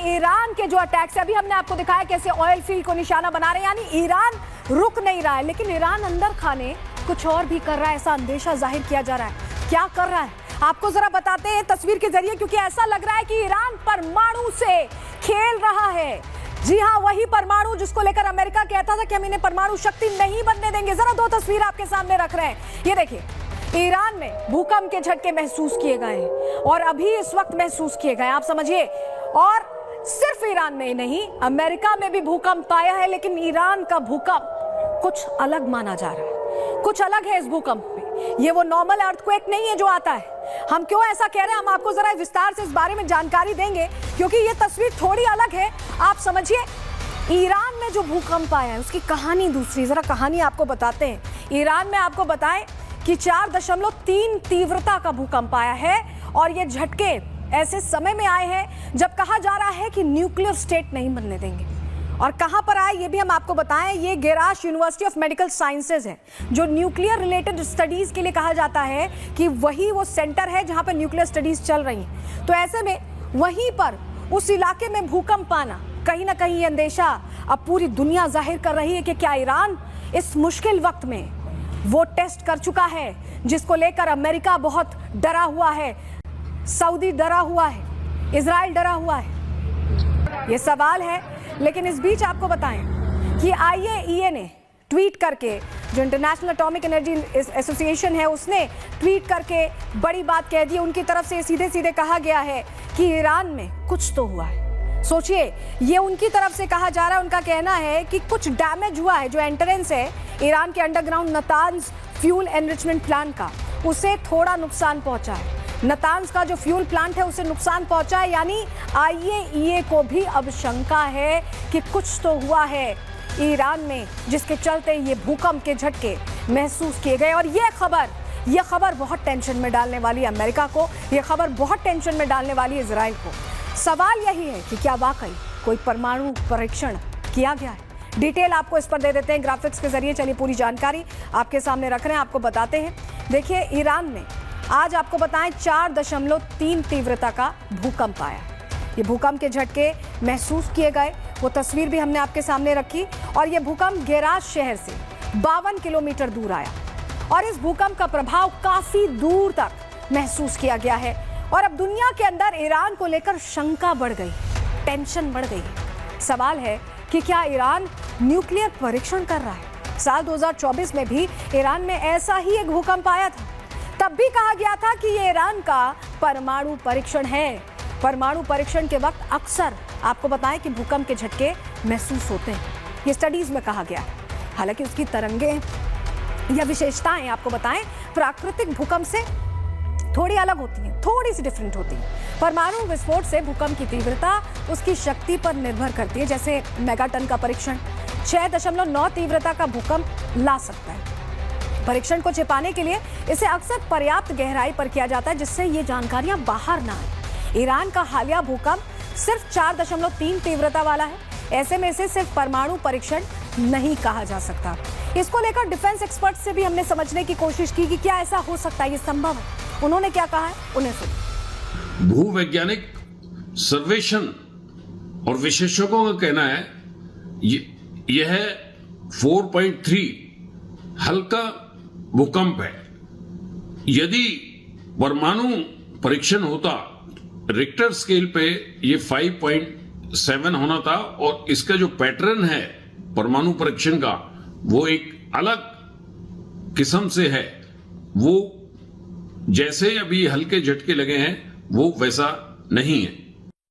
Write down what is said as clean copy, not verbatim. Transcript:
Iran के जो attacks है, अभी हमने आपको दिखाया कैसे ऑयल फील्ड को निशाना बना रहे हैं, यानी ईरान रुक नहीं रहा है, लेकिन ईरान अंदर खाने कुछ और भी कर रहा है, ऐसा अंदेशा जाहिर किया जा रहा है। क्या कर रहा है आपको जरा बताते हैं तस्वीर के जरिए, क्योंकि ऐसा लग रहा है कि ईरान परमाणु से खेल रहा है। जी हाँ, वही परमाणु जिसको लेकर अमेरिका कहता था कि हम इन्हें परमाणु शक्ति नहीं बनने देंगे। जरा दो तस्वीर आपके सामने रख रहे हैं, ये देखिए, ईरान में भूकंप के झटके महसूस किए गए और अभी इस वक्त महसूस किए गए, आप समझिए। और सिर्फ ईरान में ही नहीं, अमेरिका में भी भूकंप आया है, लेकिन ईरान का भूकंप कुछ अलग माना जा रहा है, कुछ अलग है इस भूकंप में। ये वो नॉर्मल अर्थक्वेक नहीं है जो आता है। हम क्यों ऐसा कह रहे हैं, हम आपको जरा विस्तार से इस बारे में जानकारी देंगे, क्योंकि ये तस्वीर थोड़ी अलग है। आप समझिए, ईरान में जो भूकंप आया है उसकी कहानी दूसरी, जरा कहानी आपको बताते हैं। ईरान में आपको बताएं कि 4.3 तीव्रता का भूकंप आया है और ये झटके ऐसे समय में आए हैं जब कहा जा रहा है कि न्यूक्लियर स्टेट नहीं बनने देंगे। और कहां पर आए ये भी हम आपको बताएं, ये गेराश यूनिवर्सिटी ऑफ मेडिकल साइंसेज है, जो न्यूक्लियर रिलेटेड स्टडीज के लिए कहा जाता है कि वही वो सेंटर है जहां पर न्यूक्लियर स्टडीज चल रही हैं। तो ऐसे में वहीं पर उस इलाके में भूकंप आना, कहीं ना कहीं ये अंदेशा अब पूरी दुनिया जाहिर कर रही है कि क्या ईरान इस मुश्किल वक्त में वो टेस्ट कर चुका है जिसको लेकर अमेरिका बहुत डरा हुआ है, सऊदी डरा हुआ है, इजराइल डरा हुआ है, ये सवाल है। लेकिन इस बीच आपको बताएं कि IAEA ने ट्वीट करके, जो इंटरनेशनल एटॉमिक एनर्जी एसोसिएशन है, उसने ट्वीट करके बड़ी बात कह दी। उनकी तरफ से सीधे सीधे कहा गया है कि ईरान में कुछ तो हुआ है। सोचिए, ये उनकी तरफ से कहा जा रहा है, उनका कहना है कि कुछ डैमेज हुआ है। जो एंट्रेंस है ईरान के underground Natanz fuel enrichment plant का, उसे थोड़ा नुकसान पहुंचा है। नतांज का जो फ्यूल प्लांट है उसे नुकसान पहुंचा है, यानी IAEA को भी अब शंका है कि कुछ तो हुआ है ईरान में, जिसके चलते ये भूकंप के झटके महसूस किए गए। और ये खबर बहुत टेंशन में डालने वाली है अमेरिका को, ये खबर बहुत टेंशन में डालने वाली है इजराइल को। सवाल यही है कि क्या वाकई कोई परमाणु परीक्षण किया गया है। डिटेल आपको इस पर दे देते हैं ग्राफिक्स के जरिए। चलिए, पूरी जानकारी आपके सामने रख रहे हैं, आपको बताते हैं। देखिए, ईरान में आज आपको बताएं 4.3 तीव्रता का भूकंप आया। ये भूकंप के झटके महसूस किए गए, वो तस्वीर भी हमने आपके सामने रखी। और ये भूकंप गेराज शहर से 52 किलोमीटर दूर आया और इस भूकंप का प्रभाव काफी दूर तक महसूस किया गया है। और अब दुनिया के अंदर ईरान को लेकर शंका बढ़ गई, टेंशन बढ़ गई। सवाल है कि क्या ईरान न्यूक्लियर परीक्षण कर रहा है। साल 2024 में भी ईरान में ऐसा ही एक भूकंप आया था, तब भी कहा गया था कि ये ईरान का परमाणु परीक्षण है। परमाणु परीक्षण के वक्त अक्सर आपको बताएं कि भूकंप के झटके महसूस होते हैं, ये स्टडीज में कहा गया है। हालांकि उसकी तरंगें या विशेषताएं आपको बताएं प्राकृतिक भूकंप से थोड़ी अलग होती हैं, थोड़ी सी डिफरेंट होती है। परमाणु विस्फोट से भूकंप की तीव्रता उसकी शक्ति पर निर्भर करती है। जैसे मेगाटन का परीक्षण 6.9 तीव्रता का भूकंप ला सकता है। परीक्षण को छिपाने के लिए इसे अक्सर पर्याप्त गहराई पर किया जाता है, जिससे ये जानकारियां बाहर ना आए। ईरान का हालिया भूकंप सिर्फ 4.3 तीव्रता वाला है, ऐसे में इसे सिर्फ परमाणु परीक्षण नहीं कहा जा सकता। इसको लेकर डिफेंस एक्सपर्ट से भी हमने समझने की कोशिश की कि क्या ऐसा हो सकता है, ये संभव है। उन्होंने क्या कहा है, उन्हें सुनिए। भूवैज्ञानिक सर्वेक्षण और विशेषज्ञों का कहना है यह 4.3 हल्का भूकंप है। यदि परमाणु परीक्षण होता, रिक्टर स्केल पे ये 5.7 होना था, और इसका जो पैटर्न है परमाणु परीक्षण का वो एक अलग किस्म से है। वो जैसे अभी हल्के झटके लगे हैं वो वैसा नहीं है।